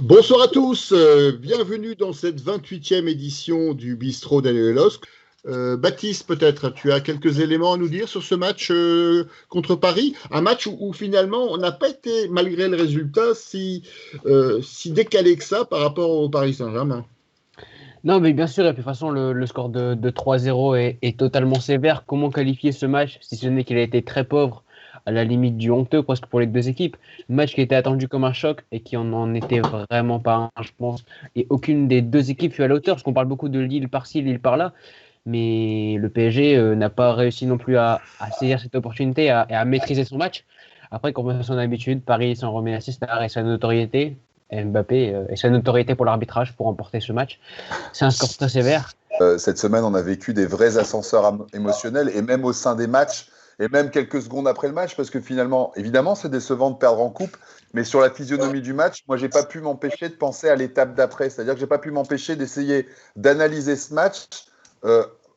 Bonsoir à tous, bienvenue dans cette 28e édition du Bistrot Daniel Losc. Baptiste, peut-être, tu as quelques éléments à nous dire sur ce match contre Paris, un match où finalement on n'a pas été, malgré le résultat, si décalé que ça par rapport au Paris Saint-Germain. Non, mais bien sûr, et puis de toute façon, le score de 3-0 est totalement sévère. Comment qualifier ce match, si ce n'est qu'il a été très pauvre, à la limite du honteux, presque pour les deux équipes. Match qui était attendu comme un choc et qui en était vraiment pas un, je pense. Et aucune des deux équipes fut à la hauteur, parce qu'on parle beaucoup de Lille par-ci, Lille par-là. Mais le PSG n'a pas réussi non plus à saisir cette opportunité et à maîtriser son match. Après, comme à son habitude, Paris s'en remet à ses stars et sa notoriété. Mbappé et sa notoriété pour l'arbitrage pour remporter ce match. C'est un score très sévère. Cette semaine, on a vécu des vrais ascenseurs émotionnels et même au sein des matchs et même quelques secondes après le match parce que finalement, évidemment, c'est décevant de perdre en coupe, mais sur la physionomie du match, moi, j'ai pas pu m'empêcher de penser à l'étape d'après. C'est-à-dire que j'ai pas pu m'empêcher d'essayer d'analyser ce match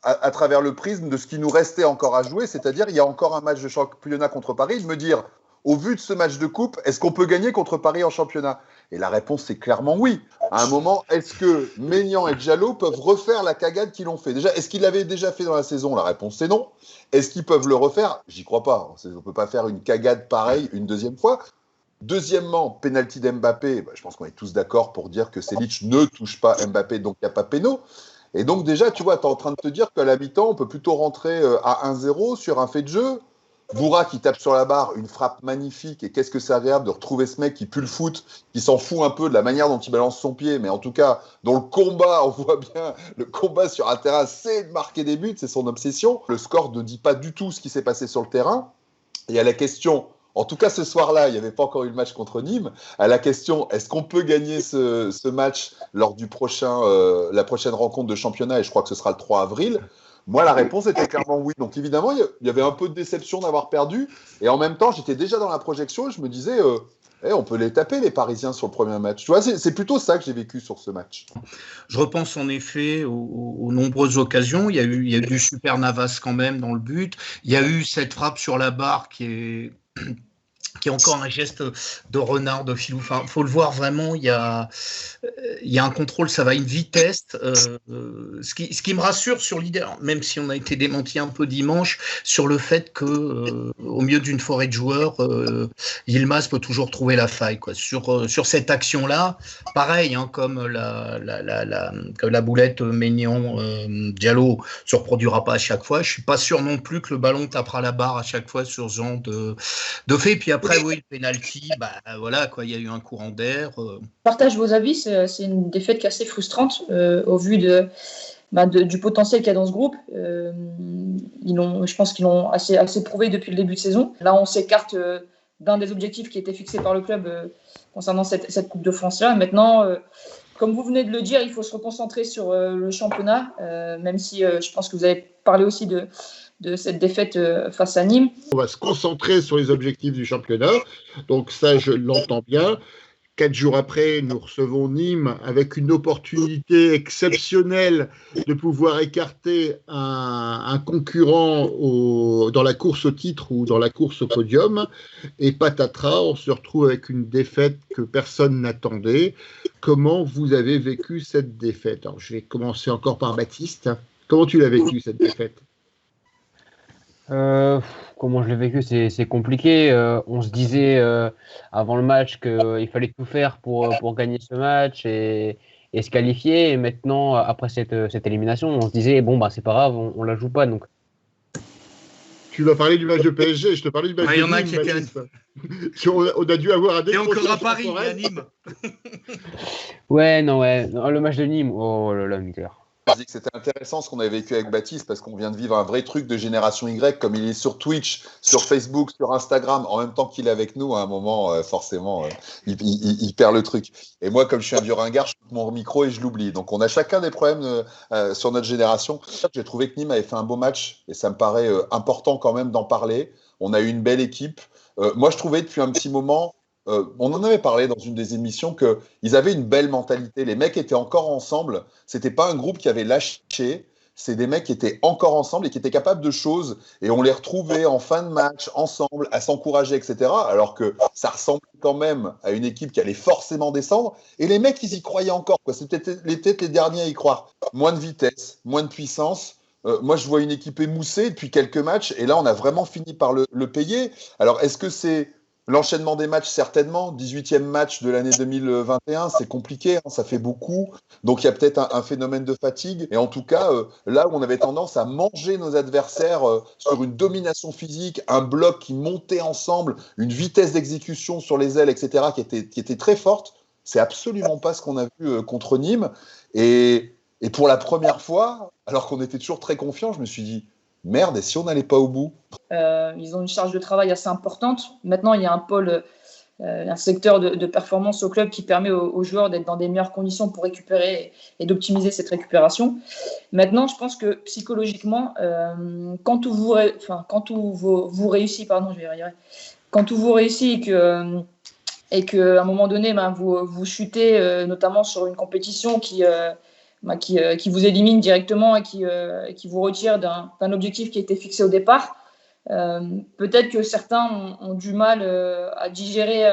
à travers le prisme de ce qui nous restait encore à jouer. C'est-à-dire, il y a encore un match de championnat contre Paris, de me dire, au vu de ce match de coupe, est-ce qu'on peut gagner contre Paris en championnat ? Et la réponse, c'est clairement oui. À un moment, est-ce que Maignan et Diallo peuvent refaire la cagade qu'ils l'ont fait ? Déjà, est-ce qu'ils l'avaient déjà fait dans la saison ? La réponse, c'est non. Est-ce qu'ils peuvent le refaire ? J'y crois pas. On ne peut pas faire une cagade pareille une deuxième fois. Deuxièmement, penalty d'Mbappé. Je pense qu'on est tous d'accord pour dire que Selic ne touche pas Mbappé, donc il n'y a pas péno. Et donc déjà, tu vois, tu es en train de te dire qu'à la mi-temps, on peut plutôt rentrer à 1-0 sur un fait de jeu. Bourra qui tape sur la barre, une frappe magnifique, et qu'est-ce que c'est agréable de retrouver ce mec qui pue le foot, qui s'en fout un peu de la manière dont il balance son pied, mais en tout cas, dans le combat, on voit bien, le combat sur un terrain, c'est de marquer des buts, c'est son obsession. Le score ne dit pas du tout ce qui s'est passé sur le terrain. Et à la question, en tout cas ce soir-là, il n'y avait pas encore eu le match contre Nîmes, à la question, est-ce qu'on peut gagner ce match lors du la prochaine rencontre de championnat, et je crois que ce sera le 3 avril, moi, la réponse était clairement oui. Donc, évidemment, il y avait un peu de déception d'avoir perdu. Et en même temps, j'étais déjà dans la projection et je me disais, on peut les taper, les Parisiens, sur le premier match. Tu vois, c'est plutôt ça que j'ai vécu sur ce match. Je repense en effet aux nombreuses occasions. Il y a eu du super Navas quand même dans le but. Il y a eu cette frappe sur la barre qui est encore un geste de renard, de filou. Enfin, faut le voir vraiment. Il y a un contrôle, ça va à une vitesse. Ce qui me rassure sur l'idée, même si on a été démenti un peu dimanche, sur le fait que au milieu d'une forêt de joueurs, Yilmaz peut toujours trouver la faille, quoi. Sur cette action-là, pareil, comme la boulette Maignan Diallo se reproduira pas à chaque fois. Je suis pas sûr non plus que le ballon tapera la barre à chaque fois sur ce genre de fait. Puis après, oui, le penalty, voilà, quoi, il y a eu un courant d'air. Partage vos avis, c'est une défaite qui est assez frustrante au vu du potentiel qu'il y a dans ce groupe. Je pense qu'ils l'ont assez prouvé depuis le début de saison. Là, on s'écarte d'un des objectifs qui était fixé par le club concernant cette Coupe de France-là. Maintenant, comme vous venez de le dire, il faut se reconcentrer sur le championnat, même si je pense que vous avez parlé aussi de cette défaite face à Nîmes. On va se concentrer sur les objectifs du championnat. Donc ça, je l'entends bien. 4 jours après, nous recevons Nîmes avec une opportunité exceptionnelle de pouvoir écarter un concurrent dans la course au titre ou dans la course au podium. Et patatras, on se retrouve avec une défaite que personne n'attendait. Comment vous avez vécu cette défaite ? Alors, je vais commencer encore par Baptiste. Comment tu l'as vécu, cette défaite ? Comment je l'ai vécu, c'est compliqué. On se disait avant le match qu'il fallait tout faire pour gagner ce match et se qualifier. Et maintenant, après cette élimination, on se disait c'est pas grave, on la joue pas. Donc. Tu vas parler du match de PSG, je te parlais du match de Nîmes. Il y en a qui étaient. On a dû avoir un décrochage. Et encore à Paris, à Nîmes. Non, le match de Nîmes, oh là là, Miller. Je dis que c'était intéressant ce qu'on avait vécu avec Baptiste parce qu'on vient de vivre un vrai truc de génération Y, comme il est sur Twitch, sur Facebook, sur Instagram, en même temps qu'il est avec nous, à un moment, forcément, il perd le truc. Et moi, comme je suis un vieux ringard, je coupe mon micro et je l'oublie. Donc on a chacun des problèmes sur notre génération. J'ai trouvé que Nîmes avait fait un beau match et ça me paraît important quand même d'en parler. On a eu une belle équipe. Moi, je trouvais depuis un petit moment... on en avait parlé dans une des émissions qu'ils avaient une belle mentalité. Les mecs étaient encore ensemble. C'était pas un groupe qui avait lâché. c'est des mecs qui étaient encore ensemble et qui étaient capables de choses. Et on les retrouvait en fin de match, ensemble, à s'encourager, etc. Alors que ça ressemble quand même à une équipe qui allait forcément descendre. Et les mecs, ils y croyaient encore, quoi. C'est peut-être les derniers à y croire. Moins de vitesse, moins de puissance. Moi, je vois une équipe émoussée depuis quelques matchs. Et là, on a vraiment fini par le payer. Alors, est-ce que c'est l'enchaînement des matchs? Certainement. 18e match de l'année 2021, c'est compliqué, hein, ça fait beaucoup. Donc, il y a peut-être un phénomène de fatigue. Et en tout cas, là où on avait tendance à manger nos adversaires sur une domination physique, un bloc qui montait ensemble, une vitesse d'exécution sur les ailes, etc., qui était très forte, c'est absolument pas ce qu'on a vu contre Nîmes. Et pour la première fois, alors qu'on était toujours très confiants, je me suis dit, merde, et si on n'allait pas au bout? Ils ont une charge de travail assez importante. Maintenant, il y a un pôle, un secteur de performance au club qui permet aux joueurs d'être dans des meilleures conditions pour récupérer et d'optimiser cette récupération. Maintenant, je pense que psychologiquement, quand tout vous réussit, quand tout vous réussit et qu'à un moment donné, vous chutez, notamment sur une compétition qui vous élimine directement et qui vous retire d'un objectif qui était fixé au départ. Peut-être que certains ont du mal à digérer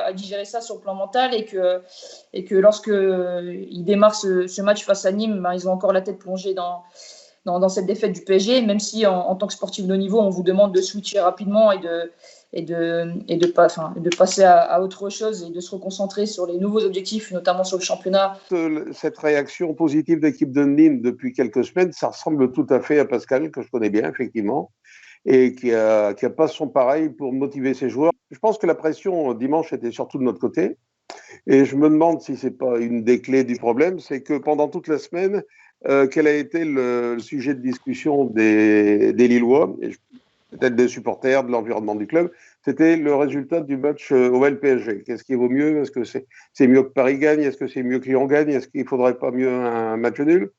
ça sur le plan mental et que lorsqu'ils démarrent ce match face à Nîmes, ils ont encore la tête plongée dans cette défaite du PSG, même si en tant que sportif de haut niveau, on vous demande de switcher rapidement et de passer à autre chose et de se reconcentrer sur les nouveaux objectifs, notamment sur le championnat. Cette réaction positive de l'équipe de Nîmes depuis quelques semaines, ça ressemble tout à fait à Pascal, que je connais bien, effectivement, et qui a pas son pareil pour motiver ses joueurs. Je pense que la pression dimanche était surtout de notre côté. Et je me demande si c'est pas une des clés du problème, c'est que pendant toute la semaine, quel a été le sujet de discussion des Lillois, et peut-être des supporters, de l'environnement du club, c'était le résultat du match OL-PSG. Qu'est-ce qui vaut mieux? Est-ce que c'est mieux que Paris gagne? Est-ce que c'est mieux que Lyon gagne? Est-ce qu'il ne faudrait pas mieux un match nul?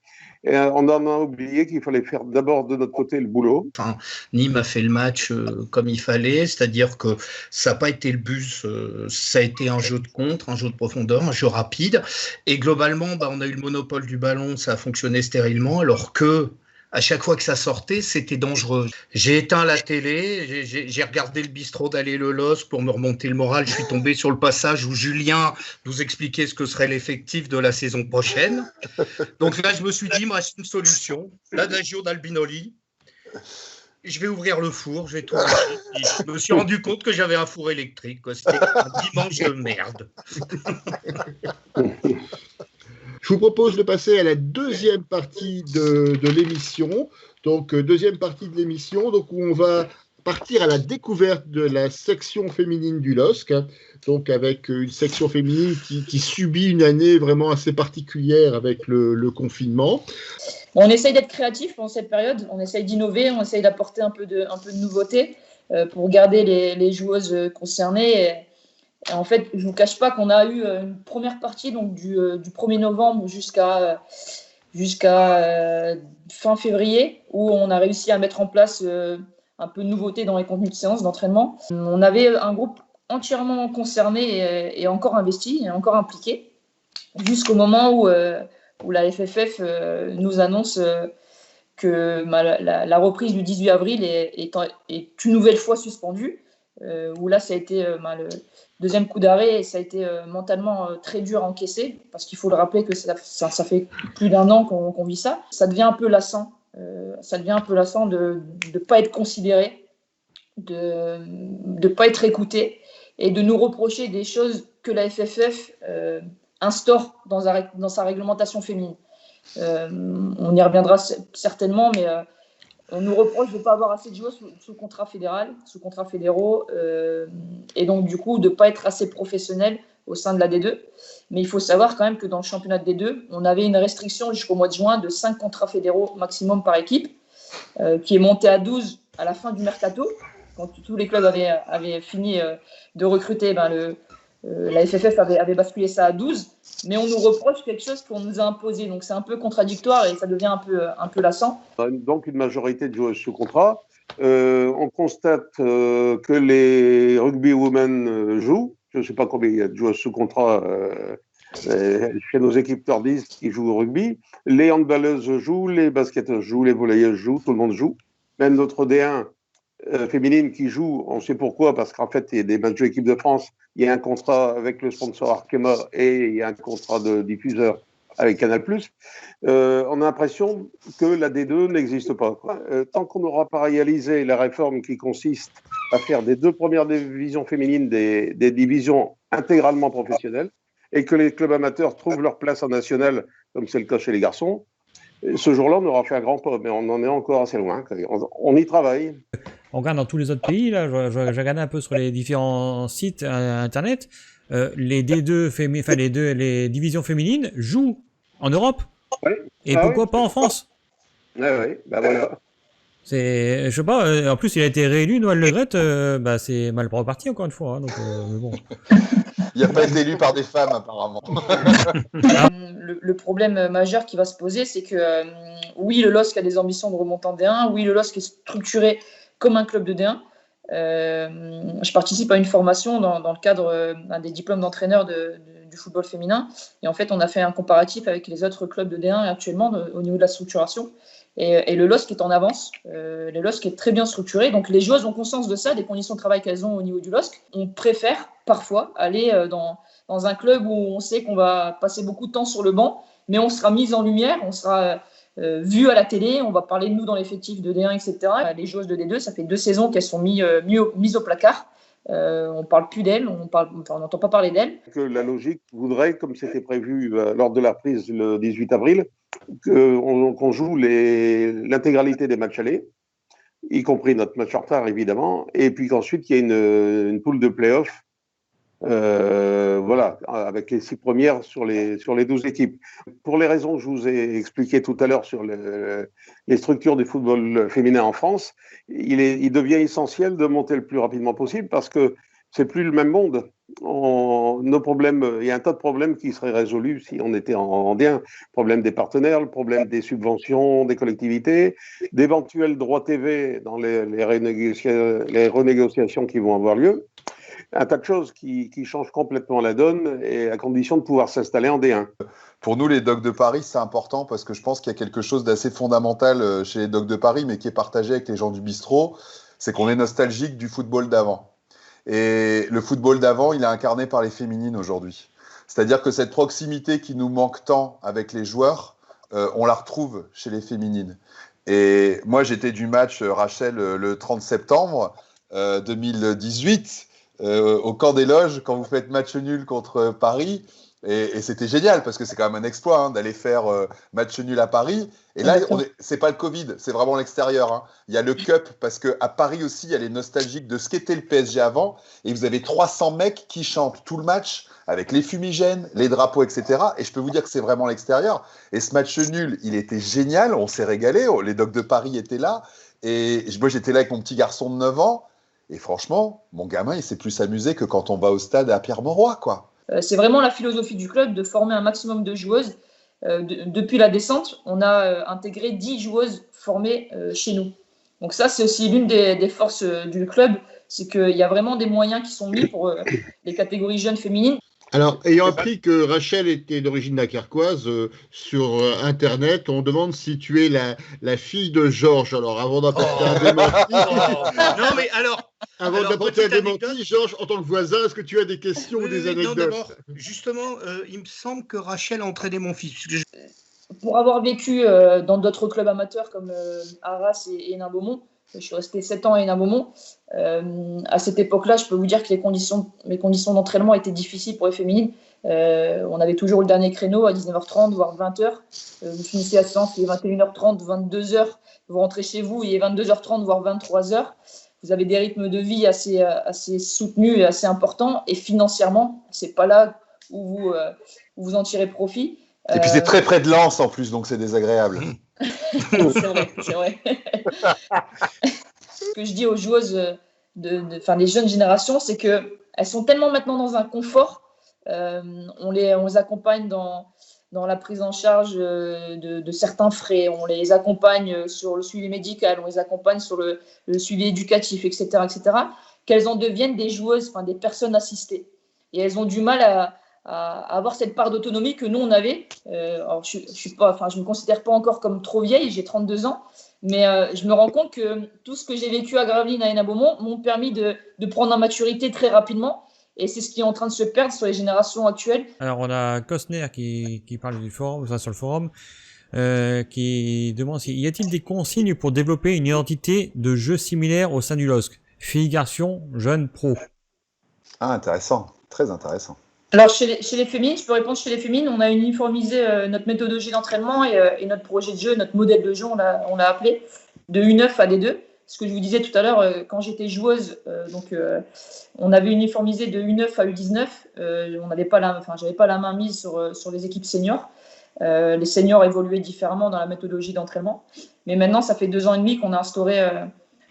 Et on en a oublié qu'il fallait faire d'abord de notre côté le boulot. Enfin, Nîmes a fait le match comme il fallait, c'est-à-dire que ça n'a pas été le bus, ça a été un jeu de contre, un jeu de profondeur, un jeu rapide. Et globalement, on a eu le monopole du ballon, ça a fonctionné stérilement, alors que à chaque fois que ça sortait, c'était dangereux. J'ai éteint la télé, j'ai regardé le bistrot d'Aller le LOSC pour me remonter le moral. Je suis tombé sur le passage où Julien nous expliquait ce que serait l'effectif de la saison prochaine. Donc là, je me suis dit, moi, c'est une solution. L'adagio d'Albinoli. Je vais ouvrir le four, je vais tout ouvrir. Je me suis rendu compte que j'avais un four électrique, quoi. C'était un dimanche de merde. Je vous propose de passer à la deuxième partie de l'émission. Donc, deuxième partie de l'émission, donc, où on va partir à la découverte de la section féminine du LOSC. Donc, avec une section féminine qui subit une année vraiment assez particulière avec le confinement. On essaye d'être créatif pendant cette période. On essaye d'innover, on essaye d'apporter un peu de nouveauté pour garder les joueuses concernées. Et en fait, je ne vous cache pas qu'on a eu une première partie donc du 1er novembre jusqu'à fin février où on a réussi à mettre en place un peu de nouveauté dans les contenus de séance d'entraînement. On avait un groupe entièrement concerné et encore investi et encore impliqué jusqu'au moment où la FFF nous annonce que la reprise du 18 avril est une nouvelle fois suspendue. Où là, ça a été le deuxième coup d'arrêt et ça a été mentalement très dur à encaisser parce qu'il faut le rappeler que ça fait plus d'un an qu'on vit ça. Ça devient un peu lassant. De ne pas être considéré, de ne pas être écouté et de nous reprocher des choses que la FFF instaure dans sa réglementation féminine. On y reviendra certainement, mais on nous reproche de ne pas avoir assez de joueurs sous contrat fédéral, sous contrat fédéraux, et donc du coup de ne pas être assez professionnel au sein de la D2. Mais il faut savoir quand même que dans le championnat de D2, on avait une restriction jusqu'au mois de juin de 5 contrats fédéraux maximum par équipe, qui est montée à 12 à la fin du mercato, quand tous les clubs avaient fini de recruter. La FFF avait basculé ça à 12, mais on nous reproche quelque chose qu'on nous a imposé. Donc c'est un peu contradictoire et ça devient un peu lassant. Donc une majorité de joueuses sous contrat. On constate que les rugby women jouent. Je ne sais pas combien il y a de joueuses sous contrat chez nos équipes nordistes qui jouent au rugby. Les handballeuses jouent, les basketteuses jouent, les volleyeuses jouent, tout le monde joue. Même notre D1 féminine qui joue, on sait pourquoi, parce qu'en fait, il y a des matchs de l'équipe de France, il y a un contrat avec le sponsor Arkema et il y a un contrat de diffuseur avec Canal+. On a l'impression que la D2 n'existe pas. Tant qu'on n'aura pas réalisé la réforme qui consiste à faire des 2 premières divisions féminines des divisions intégralement professionnelles et que les clubs amateurs trouvent leur place en national, comme c'est le cas chez les garçons, ce jour-là, on aura fait un grand pas, mais on en est encore assez loin. On y travaille. On regarde dans tous les autres pays, là, je regardais un peu sur les différents sites internet, les D2 les divisions féminines jouent en Europe. Ouais. Et pourquoi pas en France? Oui, voilà. Je sais pas, en plus il a été réélu, Noël Le Graët, c'est mal reparti encore une fois, hein, donc mais bon. Il n'a pas été élu par des femmes apparemment. Le problème majeur qui va se poser, c'est que oui, le LOSC a des ambitions de remonter en D1, oui, le LOSC est structuré comme un club de D1. Je participe à une formation dans le cadre des diplômes d'entraîneur du football féminin, et en fait on a fait un comparatif avec les autres clubs de D1 actuellement au niveau de la structuration, et le LOSC est en avance. Le LOSC est très bien structuré, donc les joueuses ont conscience de ça, des conditions de travail qu'elles ont au niveau du LOSC. On préfère parfois aller dans un club où on sait qu'on va passer beaucoup de temps sur le banc, mais on sera mis en lumière, on sera vu à la télé, on va parler de nous dans l'effectif de D1, etc. Les joueuses de D2, ça fait 2 saisons qu'elles sont mises au placard. On ne parle plus d'elles, on n'entend pas parler d'elles. Que la logique voudrait, comme c'était prévu lors de la reprise le 18 avril, qu'on joue l'intégralité des matchs allés, y compris notre match en retard évidemment, et puis qu'ensuite il y ait une poule de play-off, voilà, avec les 6 premières sur les 12 équipes. Pour les raisons que je vous ai expliquées tout à l'heure sur les structures du football féminin en France, il devient essentiel de monter le plus rapidement possible parce que c'est plus le même monde. Nos problèmes, il y a un tas de problèmes qui seraient résolus si on était en D1. Le problème des partenaires, le problème des subventions des collectivités, d'éventuels droits TV dans les renégociations qui vont avoir lieu. Un tas de choses qui changent complètement la donne, et à condition de pouvoir s'installer en D1. Pour nous, les Dogs de Paris, c'est important parce que je pense qu'il y a quelque chose d'assez fondamental chez les Dogs de Paris, mais qui est partagé avec les gens du bistrot, c'est qu'on est nostalgique du football d'avant. Et le football d'avant, il est incarné par les féminines aujourd'hui. C'est-à-dire que cette proximité qui nous manque tant avec les joueurs, on la retrouve chez les féminines. Et moi, j'étais du match, Rachel, le 30 septembre 2018, au camp des loges, quand vous faites match nul contre Paris. Et c'était génial, parce que c'est quand même un exploit d'aller faire match nul à Paris. Et là, c'est pas le Covid, c'est vraiment l'extérieur. Hein. Il y a le Cup, parce qu'à Paris aussi, il y a les nostalgiques de ce qu'était le PSG avant. Et vous avez 300 mecs qui chantent tout le match, avec les fumigènes, les drapeaux, etc. Et je peux vous dire que c'est vraiment l'extérieur. Et ce match nul, il était génial, on s'est régalé. Les Dogs de Paris étaient là. Et moi, j'étais là avec mon petit garçon de 9 ans. Et franchement, mon gamin, il s'est plus amusé que quand on va au stade à Pierre-Mauroy, quoi. C'est vraiment la philosophie du club de former un maximum de joueuses. Depuis la descente, on a intégré 10 joueuses formées chez nous. Donc ça, c'est aussi l'une des forces du club, c'est qu'il y a vraiment des moyens qui sont mis pour les catégories jeunes féminines. Alors, ayant appris que Rachel était d'origine dunkerquoise, sur Internet, on demande si tu es la fille de Georges. Alors, avant d'apporter un démenti... Non, mais alors... Avant d'apporter un démenti, Georges, en tant que voisin, est-ce que tu as des questions ou des anecdotes? Non, d'abord, justement, il me semble que Rachel a entraîné mon fils. Pour avoir vécu dans d'autres clubs amateurs comme Arras et Hénin-Beaumont, je suis resté 7 ans à Hénin-Beaumont. À cette époque-là, je peux vous dire que les conditions d'entraînement étaient difficiles pour les féminines. On avait toujours le dernier créneau à 19h30, voire 20h. Vous finissez la séance, il est 21h30, 22h. Vous rentrez chez vous, il est 22h30, voire 23h. Vous avez des rythmes de vie assez soutenus et assez importants. Et financièrement, c'est pas là où vous en tirez profit. Et puis c'est très près de Lens en plus, donc c'est désagréable. c'est vrai. Ce que je dis aux joueuses des jeunes générations, c'est qu'elles sont tellement maintenant dans un confort. On les accompagne dans la prise en charge de certains frais, on les accompagne sur le suivi médical, on les accompagne sur le suivi éducatif, etc., qu'elles en deviennent des joueuses, des personnes assistées. Et elles ont du mal à avoir cette part d'autonomie que nous, on avait. Alors, je me considère pas encore comme trop vieille, j'ai 32 ans, mais je me rends compte que tout ce que j'ai vécu à Gravelines, à Hénin-Beaumont, m'ont permis de prendre en maturité très rapidement. Et c'est ce qui est en train de se perdre sur les générations actuelles. Alors, on a Costner qui parle du forum, enfin, sur le forum, qui demande y a-t-il des consignes pour développer une identité de jeu similaire au sein du LOSC? Filles, garçons, jeunes, pros. Ah, intéressant. Très intéressant. Alors, chez les féminines, je peux répondre chez les féminines, on a uniformisé notre méthodologie d'entraînement et notre projet de jeu, notre modèle de jeu, on l'a appelé, de U9 à D2. Ce que je vous disais tout à l'heure, quand j'étais joueuse, on avait uniformisé de U9 à U19. J'avais pas la main mise sur les équipes seniors. Les seniors évoluaient différemment dans la méthodologie d'entraînement. Mais maintenant, ça fait 2 ans et demi qu'on a instauré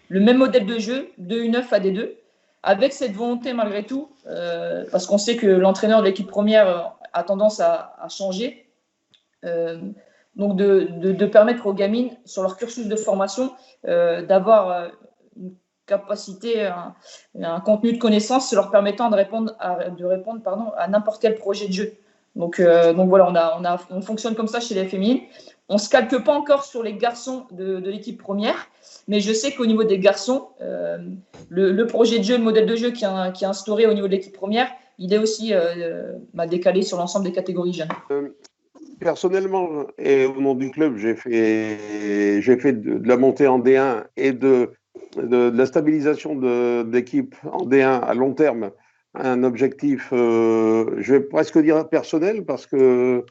le même modèle de jeu, de U9 à D2, avec cette volonté malgré tout, parce qu'on sait que l'entraîneur de l'équipe première a tendance à changer. Donc de permettre aux gamines, sur leur cursus de formation, d'avoir une capacité, un contenu de connaissance leur permettant de répondre à n'importe quel projet de jeu. Donc voilà, on fonctionne comme ça chez les féminines. On ne se calque pas encore sur les garçons de l'équipe première, mais je sais qu'au niveau des garçons, le projet de jeu, le modèle de jeu qui est instauré au niveau de l'équipe première, il est aussi décalé sur l'ensemble des catégories jeunes. Personnellement, et au nom du club, j'ai fait de la montée en D1 et de la stabilisation d'équipe en D1 à long terme, un objectif, je vais presque dire personnel, parce que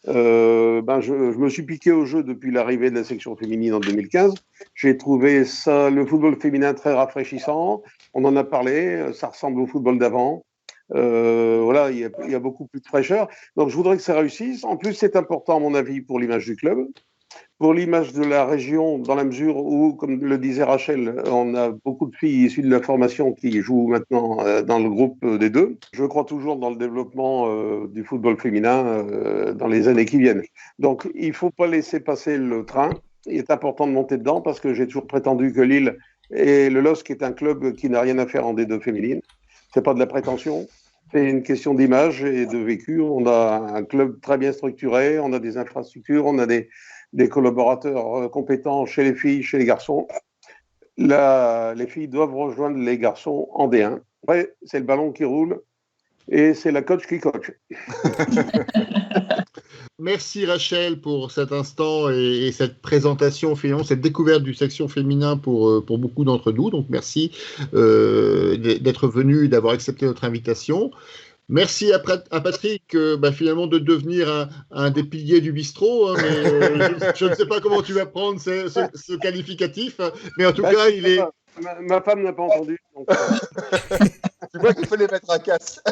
je me suis piqué au jeu depuis l'arrivée de la section féminine en 2015. J'ai trouvé le football féminin très rafraîchissant. On en a parlé, ça ressemble au football d'avant. Voilà, il y a beaucoup plus de fraîcheur. Donc, je voudrais que ça réussisse. En plus, c'est important, à mon avis, pour l'image du club, pour l'image de la région, dans la mesure où, comme le disait Rachel, on a beaucoup de filles issues de la formation qui jouent maintenant dans le groupe des deux. Je crois toujours dans le développement du football féminin dans les années qui viennent. Donc, il ne faut pas laisser passer le train. Il est important de monter dedans, parce que j'ai toujours prétendu que Lille et le LOSC est un club qui n'a rien à faire en D2 féminine. C'est pas de la prétention, c'est une question d'image et de vécu. On a un club très bien structuré, on a des infrastructures, on a des collaborateurs compétents chez les filles, chez les garçons. Les filles doivent rejoindre les garçons en D1. Après, c'est le ballon qui roule et c'est la coach qui coach. Merci Rachel pour cet instant et cette présentation, finalement, cette découverte du section féminin pour beaucoup d'entre nous. Donc merci d'être venu et d'avoir accepté notre invitation. Merci à Patrick finalement de devenir un des piliers du bistrot. Mais, je ne sais pas comment tu vas prendre ce qualificatif, mais en tout cas, il est... Ma femme n'a pas entendu. Donc... Tu vois qu'il faut les mettre à casse.